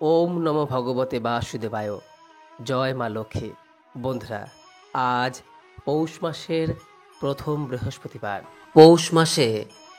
ওম নমো ভগবতে বাসুদেবায়। জয় মা লক্ষ্মী। বন্ধুরা, আজ পৌষ মাসের প্রথম বৃহস্পতিবার। পৌষ মাসে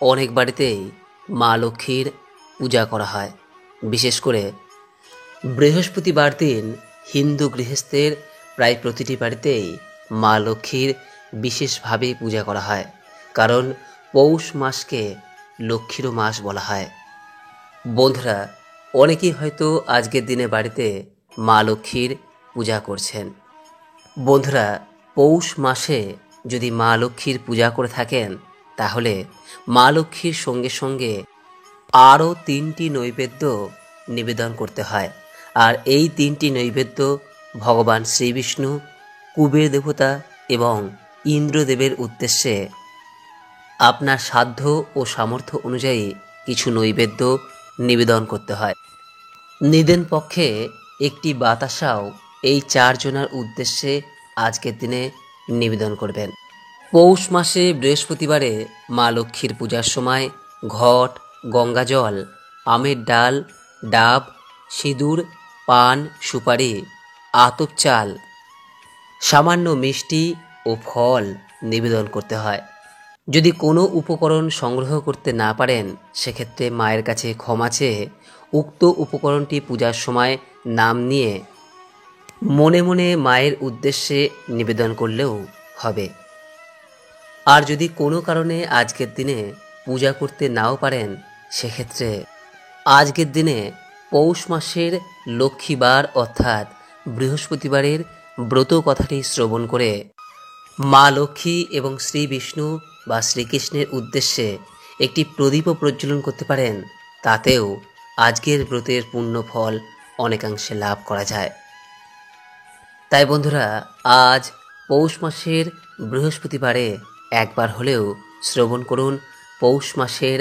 অনেক বাড়িতেই মা লক্ষ্মীর পূজা করা হয়। বিশেষ করে বৃহস্পতিবার দিন হিন্দু গৃহস্থের প্রায় প্রতিটি বাড়িতেই মা লক্ষ্মীর বিশেষভাবে পূজা করা হয়, কারণ পৌষ মাসকে লক্ষ্মীরও মাস বলা হয়। বন্ধুরা, অনেকেই হয়তো আজকের দিনে বাড়িতে মা লক্ষ্মীর পূজা করছেন। বন্ধুরা, পৌষ মাসে যদি মা লক্ষ্মীর পূজা করে থাকেন, তাহলে মা লক্ষ্মীর সঙ্গে সঙ্গে আরও 3টি নৈবেদ্য নিবেদন করতে হয়। আর এই 3টি নৈবেদ্য ভগবান শ্রীবিষ্ণু, কুবের দেবতা এবং ইন্দ্রদেবের উদ্দেশ্যে আপনার সাধ্য ও সামর্থ্য অনুযায়ী কিছু নৈবেদ্য নিবেদন করতে হয়। নিদেন পক্ষে একটি বাতাসাও এই 4 জনের উদ্দেশ্যে আজকের দিনে নিবেদন করবেন। পৌষ মাসে বৃহস্পতিবারে মা লক্ষ্মীর পূজার সময় ঘট, গঙ্গাজল, আমের ডাল, ডাব, সিঁদুর, পান, সুপারি, আতপ চাল, সামান্য মিষ্টি ও ফল নিবেদন করতে হয়। যদি কোনো উপকরণ সংগ্রহ করতে না পারেন, সেক্ষেত্রে মায়ের কাছে ক্ষমা চেয়ে উক্ত উপকরণটি পূজার সময় নাম নিয়ে মনে মনে মায়ের উদ্দেশ্যে নিবেদন করলেও হবে। আর যদি কোনো কারণে আজকের দিনে পূজা করতে নাও পারেন, সেক্ষেত্রে আজকের দিনে পৌষ মাসের লক্ষ্মীবার অর্থাৎ বৃহস্পতিবারের ব্রত কথাটি শ্রবণ করে মা লক্ষ্মী এবং শ্রী বিষ্ণু বা শ্রীকৃষ্ণের উদ্দেশ্যে একটি প্রদীপও প্রজ্বলন করতে পারেন। তাতেও আজকের ব্রতের পুণ্য ফল অনেকাংশে লাভ করা যায়। তাই বন্ধুরা, আজ পৌষ মাসের বৃহস্পতিবারে একবার হলেও শ্রবণ করুন পৌষ মাসের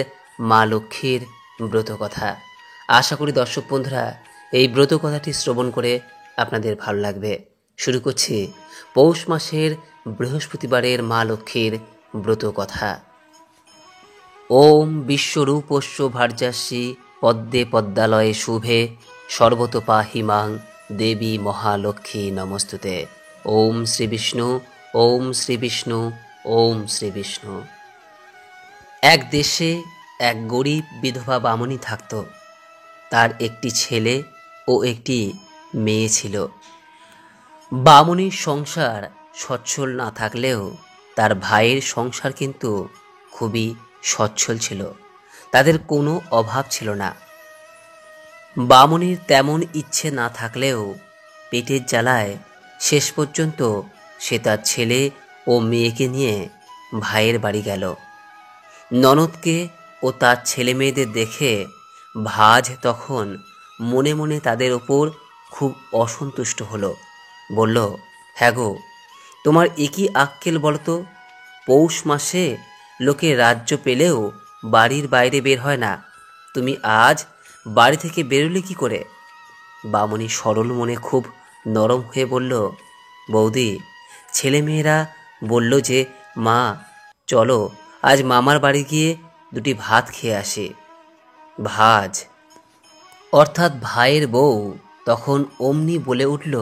মা লক্ষ্মীর ব্রত কথা। আশা করি দর্শক বন্ধুরা, এই ব্রত কথাটি শ্রবণ করে আপনাদের ভালো লাগবে। শুরু করছি পৌষ মাসের বৃহস্পতিবারের মা লক্ষ্মীর ব্রত কথা। ওম বিশ্বরূপস্য ভার্যাস্যি পদ্মে পদ্মালয়ে শুভে সর্বতোপাহি মাং দেবী মহালক্ষ্মী নমস্তুতে। ওম শ্রী বিষ্ণু, ওম শ্রী বিষ্ণু, ওম শ্রী বিষ্ণু। এক দেশে এক গরিব বিধবা বামুনি থাকত। তার একটি ছেলে ও একটি মেয়ে ছিল। বামুনির সংসার সচ্ছল না থাকলেও তার ভাইয়ের সংসার কিন্তু খুবই সচ্ছল ছিল। তাদের কোনো অভাব ছিল না। বামুনির তেমন ইচ্ছে না থাকলেও পেটের জ্বালায় শেষ পর্যন্ত সে তার ছেলে ও মেয়েকে নিয়ে ভাইয়ের বাড়ি গেল। ননদকে ও তার ছেলে মেয়েদের দেখে ভাজ তখন মনে মনে তাদের ওপর খুব অসন্তুষ্ট হলো। বলল, হ্যাঁ গো, তোমার একই আক্কেল বলতো? পৌষ মাসে লোকে রাজ্য পেলেও বাড়ির বাইরে বের হয় না, তুমি আজ বাড়ি থেকে বেরোলে কি করে? বামুনি সরল মনে খুব নরম হয়ে বলল, বৌদি, ছেলেমেয়েরা বলল যে মা চলো আজ মামার বাড়ি গিয়ে দুটি ভাত খেয়ে আসি। ভাজ অর্থাৎ ভাইয়ের বউ তখন অমনি বলে উঠল,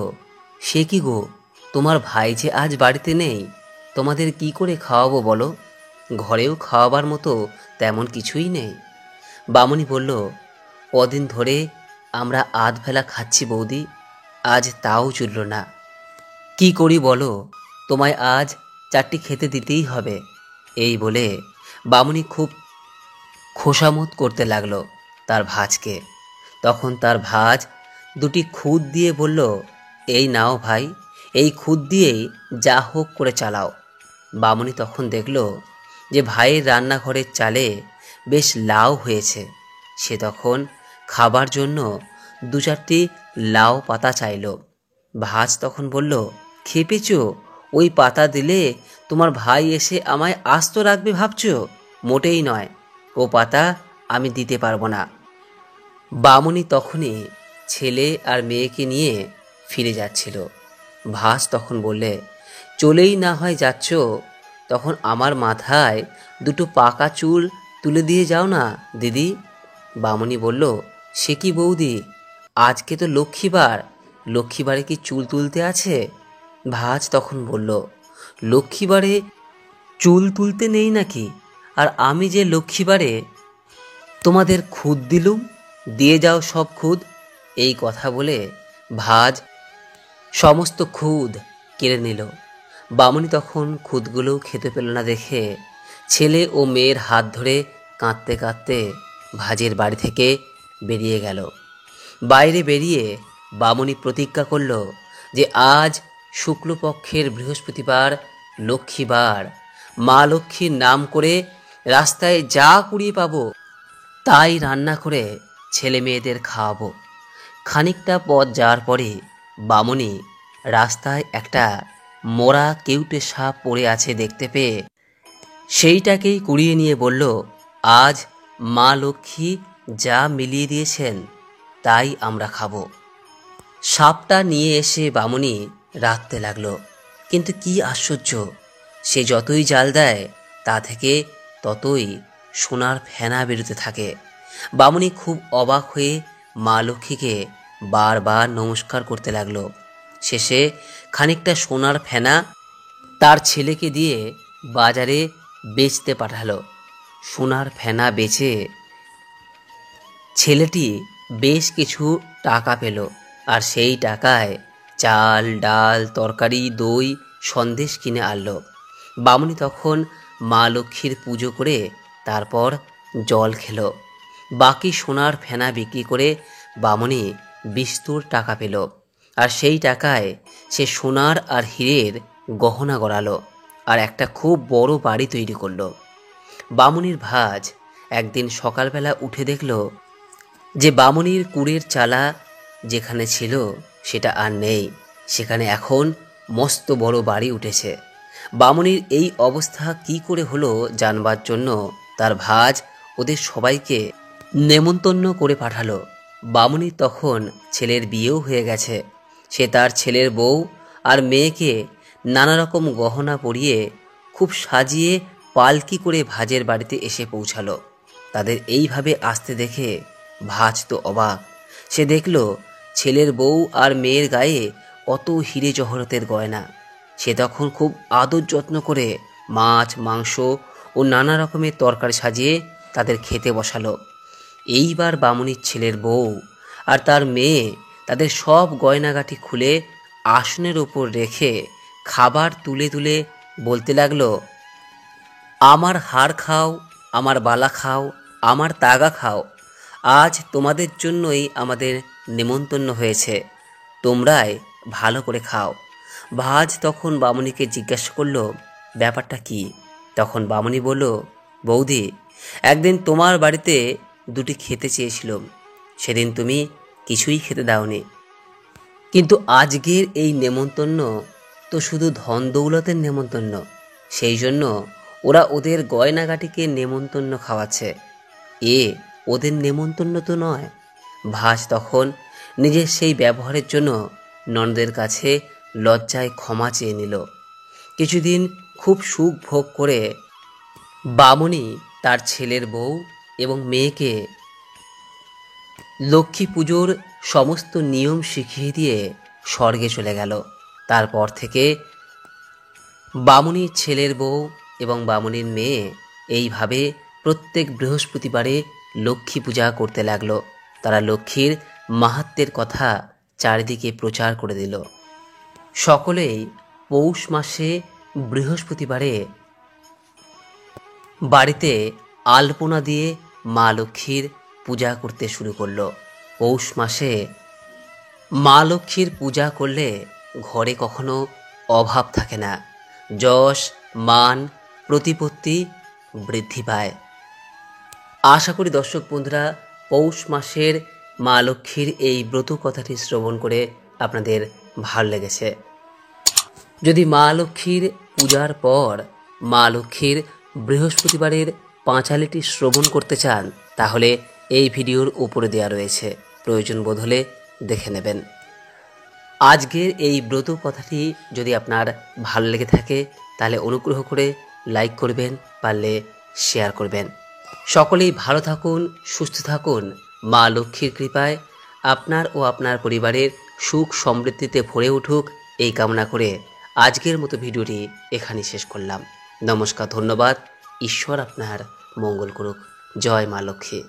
সে কি গো, তোমার ভাই যে আজ বাড়িতে নেই, তোমাদের কি করে খাওয়াবো বলো? ঘরেও খাওয়াবার মতো তেমন কিছুই নেই। বামুনি বলল, কদিন ধরে আমরা আধবেলা খাচ্ছি বৌদি, আজ তাও চলল না। কি করি বলো, তোমায় আজ 4টি খেতে দিতেই হবে। এই বলে বামুনি খুব খোসামত করতে লাগলো তার ভাজকে। তখন তার ভাজ দুটি খুদ দিয়ে বলল, এই নাও ভাই, এই খুদ দিয়েই যা হোক করে চালাও। বামুনি তখন দেখল যে ভাইয়ের রান্নাঘরের চালে বেশ লাউ হয়েছে। সে তখন খাবার জন্য 2-4টি লাউ পাতা চাইল। ভাজ তখন বলল, খেপেছ? ওই পাতা দিলে তোমার ভাই এসে আমায় আস্ত রাখবে ভাবছ? মোটেই নয়, ও পাতা আমি দিতে পারবো না। বামুনি তখনই ছেলে আর মেয়েকে নিয়ে ফিরে যাচ্ছিল। ভাস তখন বললে, চলেই না হয় যাচ্ছ, তখন আমার মাথায় 2টো পাকা চুল তুলে দিয়ে যাও না দিদি। বামুনি বলল, সে কি বৌদি, আজকে তো লক্ষ্মীবার, লক্ষ্মীবারে কি চুল তুলতে আছে? ভাজ তখন বলল, লক্ষ্মীবারে চুল তুলতে নেই নাকি? আর আমি যে লক্ষ্মীবারে তোমাদের খুদ দিলুম, দিয়ে যাও সব খুদ। এই কথা বলে ভাজ সমস্ত খুদ কেড়ে নিল। বামুনি তখন খুদগুলো খেতে পেল না দেখে ছেলে ও মেয়ের হাত ধরে কাঁদতে কাঁদতে ভাজের বাড়ি থেকে বেরিয়ে গেল। বাইরে বেরিয়ে বামুনি প্রতিজ্ঞা করল যে আজ শুক্লপক্ষের বৃহস্পতিবার, লক্ষ্মীবার, মা লক্ষ্মীর নাম করে রাস্তায় যা কুড়িয়ে পাবো তাই রান্না করে ছেলে মেয়েদের খাওয়াবো। খানিকটা পথ যাওয়ার পরে বামুনি রাস্তায় একটা মরা কেউটে সাপ পড়ে আছে দেখতে পেয়ে সেইটাকেই কুড়িয়ে নিয়ে বলল, আজ মা লক্ষ্মী যা মিলিয়ে দিয়েছেন তাই আমরা খাবো। সাপটা নিয়ে এসে বামুনি রাঁধতে লাগলো। কিন্তু কি আশ্চর্য, সে যতই জাল দেয় তা থেকে ততই সোনার ফেনা বেরোতে থাকে। বামুনি খুব অবাক হয়ে মা লক্ষ্মীকে বারবার নমস্কার করতে লাগলো। শেষে খানিকটা সোনার ফেনা তার ছেলেকে দিয়ে বাজারে বেচতে পাঠালো। সোনার ফেনা বেচে ছেলেটি বেশ কিছু টাকা পেল, আর সেই টাকায় চাল, ডাল, তরকারি, দই, সন্দেশ কিনে আনলো। বামুনি তখন মা লক্ষ্মীর পুজো করে তারপর জল খেলো। বাকি সোনার ফেনা বিক্রি করে বামুনি বিস্তুর টাকা পেল, আর সেই টাকায় সে সোনার আর হীরের গহনা গড়ালো আর একটা খুব বড় বাড়ি তৈরি করলো। বামুনির ভাজ একদিন সকালবেলা উঠে দেখল যে বামুনির কুড়ের চালা যেখানে ছিল সেটা আর নেই, সেখানে এখন মস্ত বড় বাড়ি উঠেছে। বামুনির এই অবস্থা কি করে হলো জানবার জন্য তার ভাজ ওদের সবাইকে নেমন্তন্ন করে পাঠালো। বামুনির তখন ছেলের বিয়েও হয়ে গেছে। সে তার ছেলের বউ আর মেয়েকে নানা রকম গহনা পরিয়ে খুব সাজিয়ে পালকি করে ভাজের বাড়িতে এসে পৌঁছালো। তাদের এইভাবে আসতে দেখে ভাজ তো অবাক। সে দেখল ছেলের বউ আর মেয়ের গায়ে কত হিরে জহরতের গয়না। সে তখন খুব আদর যত্ন করে মাছ, মাংস ও নানা রকমের তরকারি সাজিয়ে তাদের খেতে বসালো। এইবার বামুনির ছেলের বউ আর তার মেয়ে তাদের সব গয়নাগাটি খুলে আসনের ওপর রেখে খাবার তুলে তুলে বলতে লাগলো, আমার হাড় খাও, আমার বালা খাও, আমার তাগা খাও, আজ তোমাদের জন্যই আমাদের নেমন্তন্ন হয়েছে, তোমরাই ভালো করে খাও। ভাজ তখন বামুনিকে জিজ্ঞাসা করলো, ব্যাপারটা কি? তখন বামুনি বলল, বৌদি, একদিন তোমার বাড়িতে দুটি খেতে চেয়েছিলাম, সেদিন তুমি কিছুই খেতে দাওনি, কিন্তু আজকের এই নেমন্তন্ন তো শুধু ধন দৌলতের নেমন্তন্ন, সেই জন্য ওরা ওদের গয়নাগাটিকে নেমন্তন্ন খাওয়াচ্ছে, এ ওদের নেমন্তন্ন তো নয়। ভাজ তখন নিজের সেই ব্যবহারের জন্য ননদের কাছে লজ্জায় ক্ষমা চেয়ে নিল। কিছুদিন খুব সুখ ভোগ করে বামুনি তার ছেলের বউ এবং মেয়েকে লক্ষ্মী পুজোর সমস্ত নিয়ম শিখিয়ে দিয়ে স্বর্গে চলে গেল। তারপর থেকে বামুনির ছেলের বউ এবং বামুনির মেয়ে এইভাবে প্রত্যেক বৃহস্পতিবারে লক্ষ্মী পূজা করতে লাগলো। তারা লক্ষ্মীর মাহাত্ম্যের কথা চারিদিকে প্রচার করে দিল। সকলেই পৌষ মাসে বৃহস্পতিবারে বাড়িতে আলপনা দিয়ে মা লক্ষ্মীর পূজা করতে শুরু করলো। পৌষ মাসে মা লক্ষ্মীর পূজা করলে ঘরে কখনো অভাব থাকে না, যশ, মান, প্রতিপত্তি বৃদ্ধি পায়। আশা করি দর্শক বন্ধুরা পৌষ মাসের মা লক্ষ্মীর এই ব্রত কথাটি শ্রবণ করে আপনাদের ভালো লেগেছে। যদি মা লক্ষ্মীর পূজার পর মা লক্ষ্মীর বৃহস্পতিবারের পাঁচালিটি শ্রবণ করতে চান তাহলে এই ভিডিওর উপরে দেওয়া রয়েছে, প্রয়োজন বোধ হলে দেখে নেবেন। আজকের এই ব্রত কথাটি যদি আপনার ভালো লেগে থাকে তাহলে অনুগ্রহ করে লাইক করবেন, পারলে শেয়ার করবেন। সকলেই ভালো থাকুন, সুস্থ থাকুন মা লক্ষ্মীর কৃপায়। আপনার ও আপনার পরিবারের সুখ সমৃদ্ধিতে ভরে উঠুক এই কামনা করে আজকের মতো ভিডিওটি এখানে শেষ করলাম। নমস্কার, ধন্যবাদ। ঈশ্বর আপনার মঙ্গল করুক। জয় মা লক্ষ্মী।